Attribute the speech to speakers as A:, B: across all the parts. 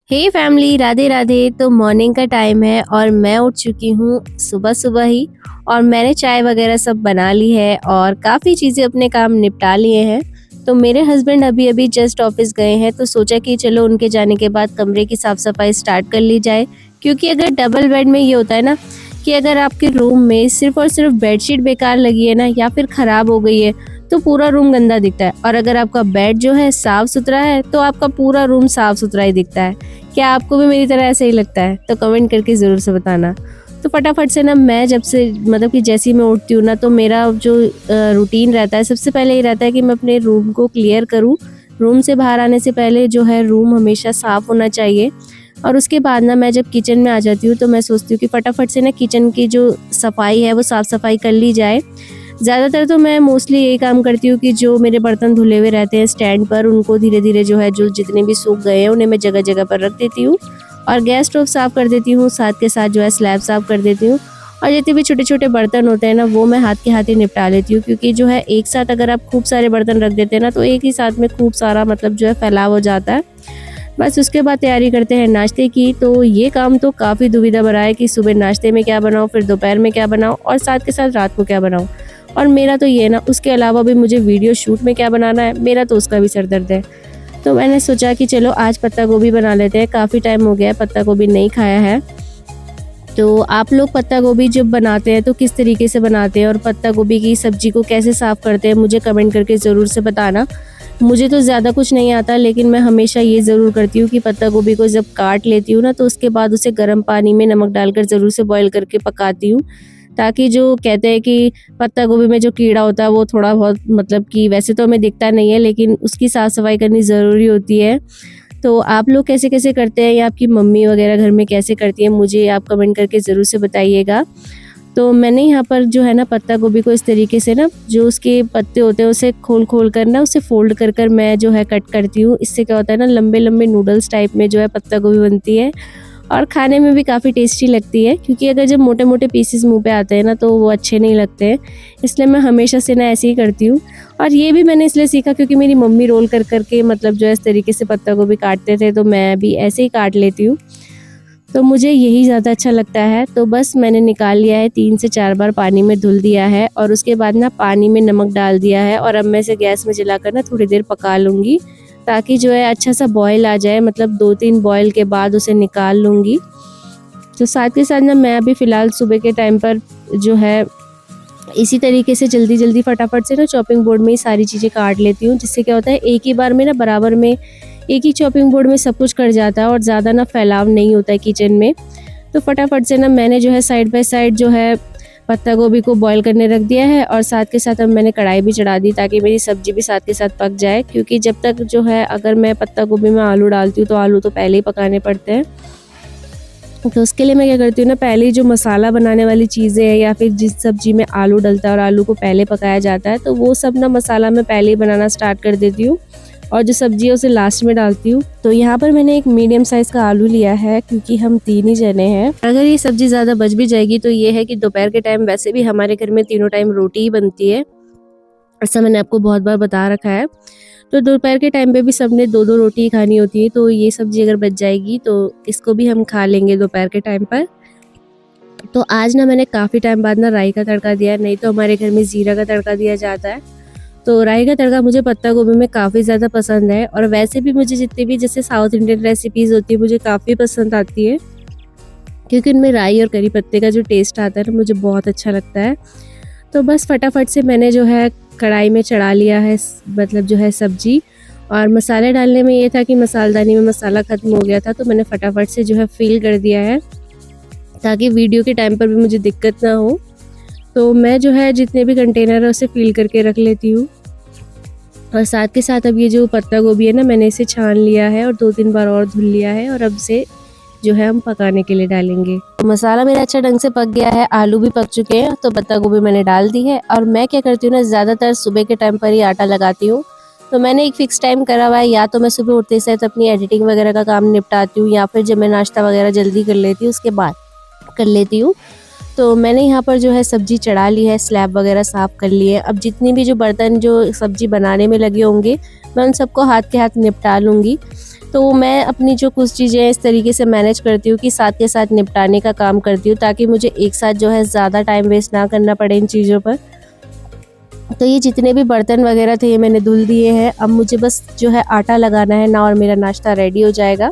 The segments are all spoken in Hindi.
A: हे फैमिली, राधे राधे। तो मॉर्निंग का टाइम है और मैं उठ चुकी हूँ सुबह सुबह ही। और मैंने चाय वगैरह सब बना ली है और काफ़ी चीज़ें अपने काम निपटा लिए हैं। तो मेरे हस्बैंड अभी अभी जस्ट ऑफिस गए हैं, तो सोचा कि चलो उनके जाने के बाद कमरे की साफ़ सफाई स्टार्ट कर ली जाए। क्योंकि अगर डबल बेड में ये होता है ना कि अगर आपके रूम में सिर्फ और सिर्फ बेडशीट बेकार लगी है ना, या फिर ख़राब हो गई है, तो पूरा रूम गंदा दिखता है। और अगर आपका बेड जो है साफ़ सुथरा है तो आपका पूरा रूम साफ़ सुथरा ही दिखता है। क्या आपको भी मेरी तरह ऐसा ही लगता है? तो कमेंट करके ज़रूर से बताना। तो फटाफट से ना मैं जब से मतलब कि जैसे ही मैं उठती हूँ ना, तो मेरा जो रूटीन रहता है, सबसे पहले ये रहता है कि मैं अपने रूम को क्लियर करूँ। रूम से बाहर आने से पहले जो है रूम हमेशा साफ़ होना चाहिए। और उसके बाद ना मैं जब किचन में आ जाती हूँ तो मैं सोचती हूँ कि फटाफट से ना किचन की जो सफाई है वो साफ़ सफाई कर ली जाए। ज़्यादातर तो मैं मोस्टली यही काम करती हूँ कि जो मेरे बर्तन धुले हुए रहते हैं स्टैंड पर, उनको धीरे धीरे जो है, जो जितने भी सूख गए हैं उन्हें मैं जगह जगह पर रख देती हूँ। और गैस स्टोव साफ़ कर देती हूँ, साथ के साथ जो है स्लैब साफ़ कर देती हूँ। और जितने भी छोटे छोटे बर्तन होते हैं ना, वो मैं हाथ के हाथ ही निपटा लेती हूँ। क्योंकि जो है एक साथ अगर आप खूब सारे बर्तन रख देते हैं ना, तो एक ही साथ में खूब सारा मतलब जो है फैलाव हो जाता है। बस उसके बाद तैयारी करते हैं नाश्ते की। तो ये काम तो काफ़ी दुविधा भरा है कि सुबह नाश्ते में क्या बनाऊँ, फिर दोपहर में क्या बनाऊँ और साथ के साथ रात को क्या बनाऊँ। और मेरा तो ये है ना, उसके अलावा भी मुझे वीडियो शूट में क्या बनाना है, मेरा तो उसका भी सर दर्द है। तो मैंने सोचा कि चलो आज पत्ता गोभी बना लेते हैं, काफ़ी टाइम हो गया है पत्ता गोभी नहीं खाया है। तो आप लोग पत्ता गोभी जब बनाते हैं तो किस तरीके से बनाते हैं, और पत्ता गोभी की सब्ज़ी को कैसे साफ़ करते हैं, मुझे कमेंट करके ज़रूर से बताना। मुझे तो ज़्यादा कुछ नहीं आता, लेकिन मैं हमेशा ये ज़रूर करती हूँ कि पत्ता गोभी को जब काट लेती हूँ ना, तो उसके बाद उसे गर्म पानी में नमक डालकर ज़रूर से बॉईल करके पकाती हूँ। ताकि जो कहते हैं कि पत्ता गोभी में जो कीड़ा होता है वो थोड़ा बहुत मतलब कि वैसे तो हमें दिखता नहीं है, लेकिन उसकी साफ़ सफाई करनी ज़रूरी होती है। तो आप लोग कैसे-कैसे करते हैं, या आपकी मम्मी वगैरह घर में कैसे करती हैं, मुझे आप कमेंट करके ज़रूर से बताइएगा। तो मैंने यहाँ पर जो है ना पत्ता गोभी को इस तरीके से ना, जो उसके पत्ते होते हैं उसे खोल-खोल कर ना, उसे फ़ोल्ड कर कर मैं जो है कट करती हूँ। इससे क्या होता है ना, लंबे-लंबे नूडल्स टाइप में जो है पत्ता गोभी बनती है। और खाने में भी काफ़ी टेस्टी लगती है। क्योंकि अगर जब मोटे-मोटे पीसेस मुँह पे आते हैं ना, तो वो अच्छे नहीं लगते हैं। इसलिए मैं हमेशा से ना ऐसे ही करती हूँ। और ये भी मैंने इसलिए सीखा क्योंकि मेरी मम्मी रोल कर कर के मतलब जो है इस तरीके से पत्ता गोभी काटते थे, तो मैं भी ऐसे ही काट लेती हूँ। तो मुझे यही ज़्यादा अच्छा लगता है। तो बस मैंने निकाल लिया है, 3 से 4 बार पानी में धुल दिया है और उसके बाद ना पानी में नमक डाल दिया है। और अब मैं इसे गैस में जलाकर ना थोड़ी देर पका लूँगी, ताकि जो है अच्छा सा बॉयल आ जाए। मतलब 2-3 बॉयल के बाद उसे निकाल लूँगी। तो साथ के साथ ना मैं अभी फ़िलहाल सुबह के टाइम पर जो है इसी तरीके से जल्दी-जल्दी फटाफट से ना चॉपिंग बोर्ड में ही सारी चीज़ें काट लेती हूँ। जिससे क्या होता है, एक ही बार में ना बराबर में एक ही चॉपिंग बोर्ड में सब कुछ कट जाता है और ज़्यादा ना फैलाव नहीं होता है किचन में। तो फटाफट से ना मैंने जो है साइड बाय साइड जो है पत्ता गोभी को बॉईल करने रख दिया है। और साथ के साथ अब मैंने कढ़ाई भी चढ़ा दी, ताकि मेरी सब्ज़ी भी साथ के साथ पक जाए। क्योंकि जब तक जो है, अगर मैं पत्ता गोभी में आलू डालती हूँ तो आलू तो पहले ही पकाने पड़ते हैं। तो उसके लिए मैं क्या करती हूँ ना, पहले ही जो मसाला बनाने वाली चीज़ें हैं, या फिर जिस सब्ज़ी में आलू डलता है और आलू को पहले पकाया जाता है, तो वो सब ना मसाला मैं पहले ही बनाना स्टार्ट कर देती हूँ। और जो सब्ज़ी है उसे लास्ट में डालती हूँ। तो यहाँ पर मैंने एक मीडियम साइज़ का आलू लिया है, क्योंकि हम 3 ही जने हैं। अगर ये सब्ज़ी ज़्यादा बच भी जाएगी तो ये है कि दोपहर के टाइम वैसे भी हमारे घर में तीनों टाइम रोटी ही बनती है। ऐसा मैंने आपको बहुत बार बता रखा है। तो दोपहर के टाइम पे भी सबने 2-2 रोटी ही खानी होती है, तो ये सब्ज़ी अगर बच जाएगी तो इसको भी हम खा लेंगे दोपहर के टाइम पर। तो आज ना मैंने काफ़ी टाइम बाद ना राई का तड़का दिया, नहीं तो हमारे घर में ज़ीरा का तड़का दिया जाता है। तो राई का तड़का मुझे पत्ता गोभी में काफ़ी ज़्यादा पसंद है। और वैसे भी मुझे जितनी भी जैसे साउथ इंडियन रेसिपीज़ होती है, मुझे काफ़ी पसंद आती है। क्योंकि उनमें राई और करी पत्ते का जो टेस्ट आता है ना, मुझे बहुत अच्छा लगता है। तो बस फटाफट से मैंने जो है कढ़ाई में चढ़ा लिया है मतलब जो है सब्ज़ी। और मसाले डालने में ये था कि मसालदानी में मसाला ख़त्म हो गया था, तो मैंने फटाफट से जो है फ़िल कर दिया है, ताकि वीडियो के टाइम पर भी मुझे दिक्कत ना हो। तो मैं जो है जितने भी कंटेनर है उसे फ़िल करके रख लेती हूँ। और साथ के साथ अब ये जो पत्ता गोभी है ना, मैंने इसे छान लिया है और 2-3 बार और धुल लिया है। और अब से जो है हम पकाने के लिए डालेंगे। तो मसाला मेरा अच्छा ढंग से पक गया है, आलू भी पक चुके हैं, तो पत्ता गोभी मैंने डाल दी है। और मैं क्या करती हूँ ना, ज़्यादातर सुबह के टाइम पर ही आटा लगाती हूँ। तो मैंने एक फ़िक्स टाइम करा हुआ है, या तो मैं सुबह उठते से अपनी एडिटिंग वगैरह का काम निपटाती हूँ, या फिर जब मैं नाश्ता वगैरह जल्दी कर लेती हूँ उसके बाद कर लेती हूँ। तो मैंने यहाँ पर जो है सब्ज़ी चढ़ा ली है, स्लैब वगैरह साफ़ कर लिए है। अब जितनी भी जो बर्तन जो सब्ज़ी बनाने में लगे होंगे, मैं उन सबको हाथ के हाथ निपटा लूँगी। तो मैं अपनी जो कुछ चीज़ें इस तरीके से मैनेज करती हूँ कि साथ के साथ निपटाने का काम करती हूँ, ताकि मुझे एक साथ जो है ज़्यादा टाइम वेस्ट ना करना पड़े इन चीज़ों पर। तो ये जितने भी बर्तन वगैरह थे ये मैंने धुल दिए हैं। अब मुझे बस जो है आटा लगाना है ना, और मेरा नाश्ता रेडी हो जाएगा।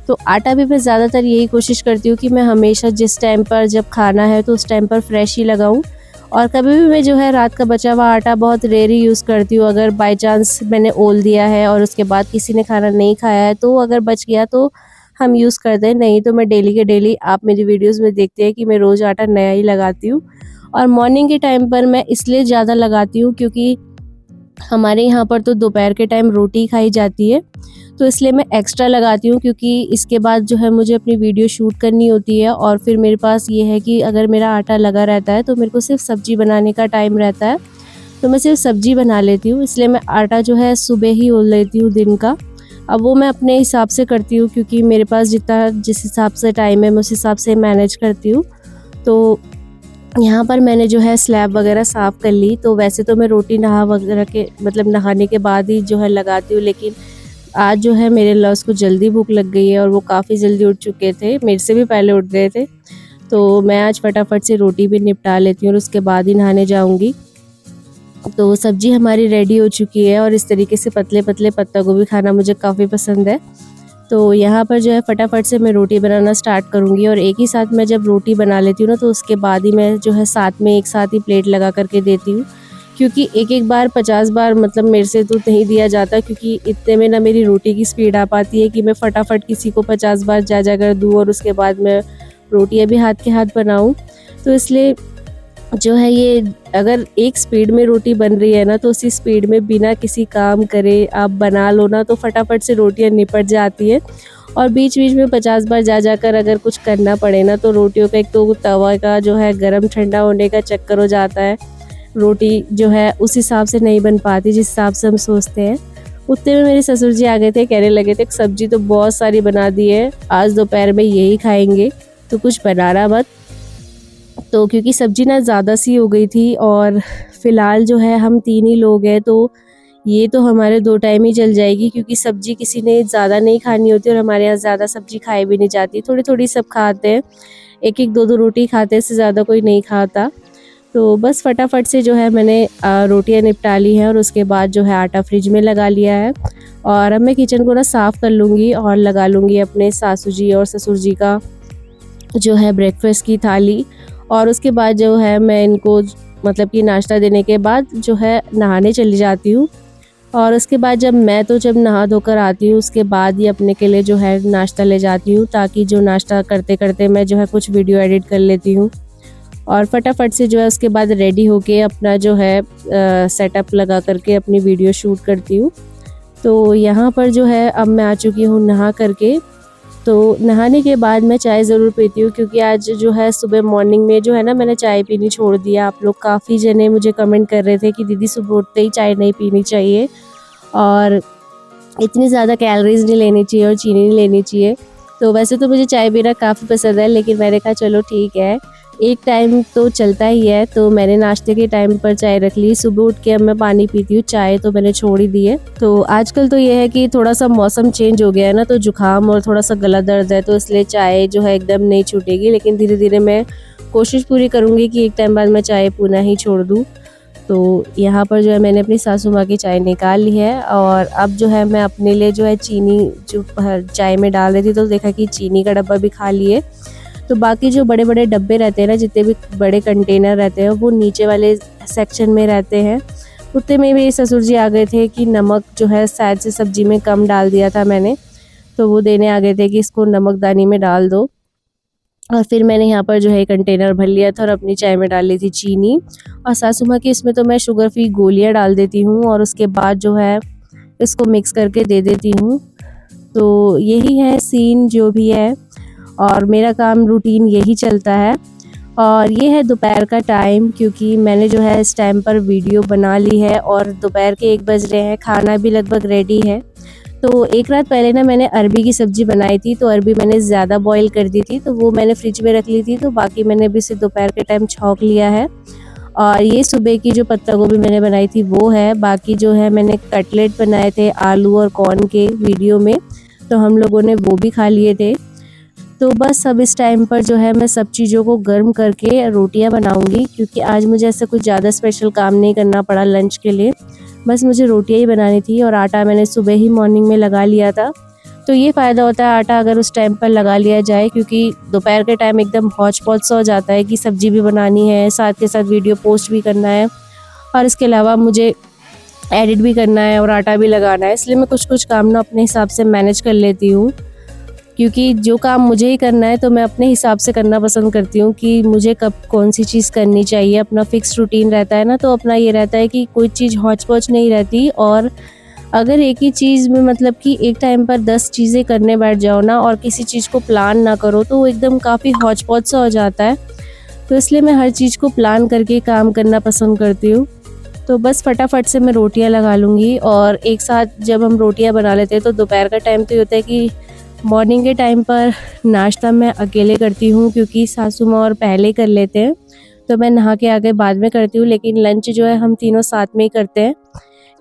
A: तो आटा भी मैं ज़्यादातर यही कोशिश करती हूँ कि मैं हमेशा जिस टाइम पर जब खाना है तो उस टाइम पर फ्रेश ही लगाऊँ। और कभी भी मैं जो है रात का बचा हुआ आटा बहुत रेयर ही यूज़ करती हूँ। अगर बाय चांस मैंने ओल दिया है और उसके बाद किसी ने खाना नहीं खाया है, तो अगर बच गया तो हम यूज़ करते हैं, नहीं तो मैं डेली के डेली, आप मेरी वीडियोज़ में देखते हैं कि मैं रोज़ आटा नया ही लगाती हूँ। और मॉर्निंग के टाइम पर मैं इसलिए ज़्यादा लगाती हूँ क्योंकि हमारे यहाँ पर तो दोपहर के टाइम रोटी खाई जाती है, तो इसलिए मैं एक्स्ट्रा लगाती हूँ, क्योंकि इसके बाद जो है मुझे अपनी वीडियो शूट करनी होती है। और फिर मेरे पास ये है कि अगर मेरा आटा लगा रहता है तो मेरे को सिर्फ सब्ज़ी बनाने का टाइम रहता है, तो मैं सिर्फ सब्ज़ी बना लेती हूँ। इसलिए मैं आटा जो है सुबह ही ओल लेती हूँ दिन का। अब वो मैं अपने हिसाब से करती हूँ, क्योंकि मेरे पास जितना जिस हिसाब से टाइम है मैं उस हिसाब से मैनेज करती हूँ। तो यहाँ पर मैंने जो है स्लैब वगैरह साफ़ कर ली। तो वैसे तो मैं रोटी नहा वगैरह के मतलब नहाने के बाद ही जो है लगाती हूँ, लेकिन आज जो है मेरे लॉस को जल्दी भूख लग गई है और वो काफ़ी जल्दी उठ चुके थे, मेरे से भी पहले उठ गए थे। तो मैं आज फटाफट से रोटी भी निपटा लेती हूँ और उसके बाद ही नहाने जाऊँगी। तो सब्ज़ी हमारी रेडी हो चुकी है, और इस तरीके से पतले-पतले पत्ता गोभी खाना मुझे काफ़ी पसंद है। तो यहाँ पर जो है फटाफट से मैं रोटी बनाना स्टार्ट करूँगी, और एक ही साथ मैं जब रोटी बना लेती हूँ ना, तो उसके बाद ही मैं जो है साथ में एक साथ ही प्लेट लगा करके देती हूँ। क्योंकि एक-एक बार 50 बार मतलब मेरे से तो नहीं दिया जाता, क्योंकि इतने में ना मेरी रोटी की स्पीड आ पाती है कि मैं फटाफट किसी को 50 बार जा कर दूँ और उसके बाद मैं रोटियाँ भी हाथ के हाथ बनाऊँ। तो इसलिए जो है ये, अगर एक स्पीड में रोटी बन रही है ना, तो उसी स्पीड में बिना किसी काम करे आप बना लो ना, तो फटाफट से रोटियाँ निपट जाती है। और बीच-बीच में 50 बार जा कर अगर कुछ करना पड़े ना, तो रोटियों का एक तो तवा का जो है गरम ठंडा होने का चक्कर हो जाता है। रोटी जो है उस हिसाब से नहीं बन पाती जिस हिसाब से हम सोचते हैं। उतने में मेरे ससुर जी आ गए थे, कहने लगे थे सब्जी तो बहुत सारी बना दी है, आज दोपहर में यही खाएँगे, तो कुछ बनाना मत। तो क्योंकि सब्ज़ी ना ज़्यादा सी हो गई थी, और फ़िलहाल जो है हम 3 ही लोग हैं, तो ये तो हमारे 2 टाइम ही चल जाएगी, क्योंकि सब्ज़ी किसी ने ज़्यादा नहीं खानी होती और हमारे यहाँ ज़्यादा सब्ज़ी खाई भी नहीं जाती। थोड़ी-थोड़ी सब खाते हैं, 1-1 2-2 रोटी खाते हैं, इससे ज़्यादा कोई नहीं खाता। तो बस फटाफट से जो है मैंने रोटियाँ निपटा ली हैं, और उसके बाद जो है आटा फ्रिज में लगा लिया है। और अब मैं किचन को ना साफ़ कर लूँगी और लगा लूँगी अपने सासू जी और ससुर जी का जो है ब्रेकफ़ास्ट की थाली। और उसके बाद जो है मैं इनको मतलब कि नाश्ता देने के बाद जो है नहाने चली जाती हूँ। और उसके बाद जब नहा धोकर आती हूँ, उसके बाद ही अपने के लिए जो है नाश्ता ले जाती हूँ, ताकि जो नाश्ता करते-करते मैं जो है कुछ वीडियो एडिट कर लेती हूँ। और फटाफट से जो है उसके बाद रेडी होके अपना जो है सेटअप लगा करके अपनी वीडियो शूट करती हूँ। तो यहाँ पर जो है अब मैं आ चुकी हूँ नहा करके। तो नहाने के बाद मैं चाय ज़रूर पीती हूँ, क्योंकि आज जो है सुबह मॉर्निंग में जो है ना मैंने चाय पीनी छोड़ दिया। आप लोग काफ़ी जने मुझे कमेंट कर रहे थे कि दीदी सुबह उठते ही चाय नहीं पीनी चाहिए, और इतनी ज़्यादा कैलोरीज़ नहीं लेनी चाहिए और चीनी नहीं लेनी चाहिए। तो वैसे तो मुझे चाय पीना काफ़ी पसंद है, लेकिन मैंने कहा चलो ठीक है, एक टाइम तो चलता ही है। तो मैंने नाश्ते के टाइम पर चाय रख ली। सुबह उठ के अब मैं पानी पीती हूँ, चाय तो मैंने छोड़ ही दी है। तो आजकल तो ये है कि थोड़ा-सा मौसम चेंज हो गया है ना, तो जुकाम और थोड़ा-सा गला दर्द है, तो इसलिए चाय जो है एकदम नहीं छूटेगी। लेकिन धीरे-धीरे मैं कोशिश पूरी करूँगी कि एक टाइम बाद मैं चाय पीना ही छोड़ दूँ। तो यहाँ पर जो है मैंने अपनी सासू माँ की चाय निकाल ली है, और अब जो है मैं अपने लिए जो है चीनी जो चाय में डाल रही थी, तो देखा कि चीनी का डब्बा भी खाली है। तो बाकी जो बड़े-बड़े डब्बे रहते हैं ना, जितने भी बड़े कंटेनर रहते हैं, वो नीचे वाले सेक्शन में रहते हैं। उतने में मेरे ससुर जी आ गए थे कि नमक जो है शायद से सब्ज़ी में कम डाल दिया था मैंने, तो वो देने आ गए थे कि इसको नमकदानी में डाल दो। और फिर मैंने यहाँ पर जो है कंटेनर भर लिया था और अपनी चाय में डाल ली थी चीनी। और सासू माँ की इसमें तो मैं शुगर फ्री गोलियाँ डाल देती हूँ, और उसके बाद जो है इसको मिक्स करके दे देती हूँ। तो यही है सीन जो भी है, और मेरा काम रूटीन यही चलता है। और ये है दोपहर का टाइम, क्योंकि मैंने जो है इस टाइम पर वीडियो बना ली है, और दोपहर के 1 बज रहे हैं, खाना भी लगभग रेडी है। तो एक रात पहले ना मैंने अरबी की सब्ज़ी बनाई थी, तो अरबी मैंने ज़्यादा बॉईल कर दी थी, तो वो मैंने फ्रिज में रख ली थी। तो बाकी मैंने अभी इसे दोपहर के टाइम छौंक लिया है। और ये सुबह की जो पत्ता गोभी मैंने बनाई थी वो है। बाकी जो है मैंने कटलेट बनाए थे आलू और कॉर्न के वीडियो में, तो हम लोगों ने वो भी खा लिए थे। तो बस अब इस टाइम पर जो है मैं सब चीज़ों को गर्म करके रोटियां बनाऊंगी, क्योंकि आज मुझे ऐसा कुछ ज़्यादा स्पेशल काम नहीं करना पड़ा लंच के लिए। बस मुझे रोटियां ही बनानी थी और आटा मैंने सुबह ही मॉर्निंग में लगा लिया था। तो ये फ़ायदा होता है आटा अगर उस टाइम पर लगा लिया जाए, क्योंकि दोपहर के टाइम एकदम हौच पौच सा हो जाता है कि सब्जी भी बनानी है, साथ के साथ वीडियो पोस्ट भी करना है और इसके अलावा मुझे एडिट भी करना है और आटा भी लगाना है। इसलिए मैं कुछ कुछ काम ना अपने हिसाब से मैनेज कर लेती हूँ, क्योंकि जो काम मुझे ही करना है तो मैं अपने हिसाब से करना पसंद करती हूँ कि मुझे कब कौन सी चीज़ करनी चाहिए। अपना फिक्स रूटीन रहता है ना, तो अपना ये रहता है कि कोई चीज़ हौच पौच नहीं रहती। और अगर एक ही चीज़ में मतलब कि एक टाइम पर 10 चीज़ें करने बैठ जाओ ना और किसी चीज़ को प्लान ना करो तो वो एकदम काफ़ी हौच पौच सा हो जाता है। तो इसलिए मैं हर चीज़ को प्लान करके काम करना पसंद करती हूँ। तो बस फटाफट से मैं रोटियां लगा लूँगी और एक साथ जब हम रोटियां बना लेते हैं तो दोपहर का टाइम तो ये होता है कि मॉर्निंग के टाइम पर नाश्ता मैं अकेले करती हूँ, क्योंकि सासू माँ और पहले कर लेते हैं तो मैं नहा के आके बाद में करती हूँ। लेकिन लंच जो है हम तीनों साथ में ही करते हैं,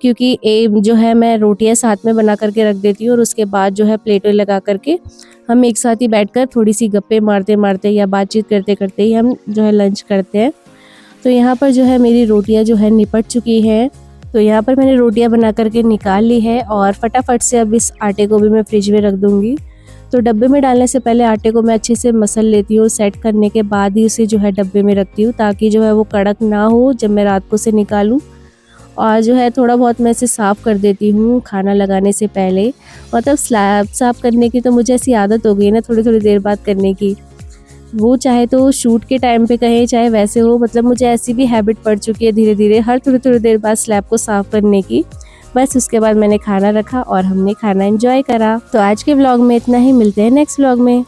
A: क्योंकि जो है मैं रोटियां साथ में बना करके रख देती हूँ और उसके बाद जो है प्लेटें लगा करके हम एक साथ ही बैठकर थोड़ी सी गप्पे मारते मारते या बातचीत करते करते ही हम जो है लंच करते हैं। तो यहाँ पर जो है मेरी रोटियां जो है निपट चुकी हैं। तो यहाँ पर मैंने रोटियां बना करके निकाल ली है और फटाफट से अब इस आटे को भी मैं फ्रिज में रख दूँगी। तो डब्बे में डालने से पहले आटे को मैं अच्छे से मसल लेती हूँ। सेट करने के बाद ही उसे जो है डब्बे में रखती हूँ, ताकि जो है वो कड़क ना हो जब मैं रात को से निकालूँ। और जो है थोड़ा बहुत मैं इसे साफ़ कर देती हूँ खाना लगाने से पहले। मतलब स्लैब साफ़ करने की तो मुझे ऐसी आदत हो गई है ना थोड़ी थोड़ी देर बाद करने की। वो चाहे तो शूट के टाइम पे कहें चाहे वैसे हो, मतलब मुझे ऐसी भी हैबिट पड़ चुकी है धीरे धीरे हर थोड़ी थोड़ी देर बाद स्लैब को साफ़ करने की। बस उसके बाद मैंने खाना रखा और हमने खाना एंजॉय करा। तो आज के व्लॉग में इतना ही, मिलते हैं नेक्स्ट व्लॉग में।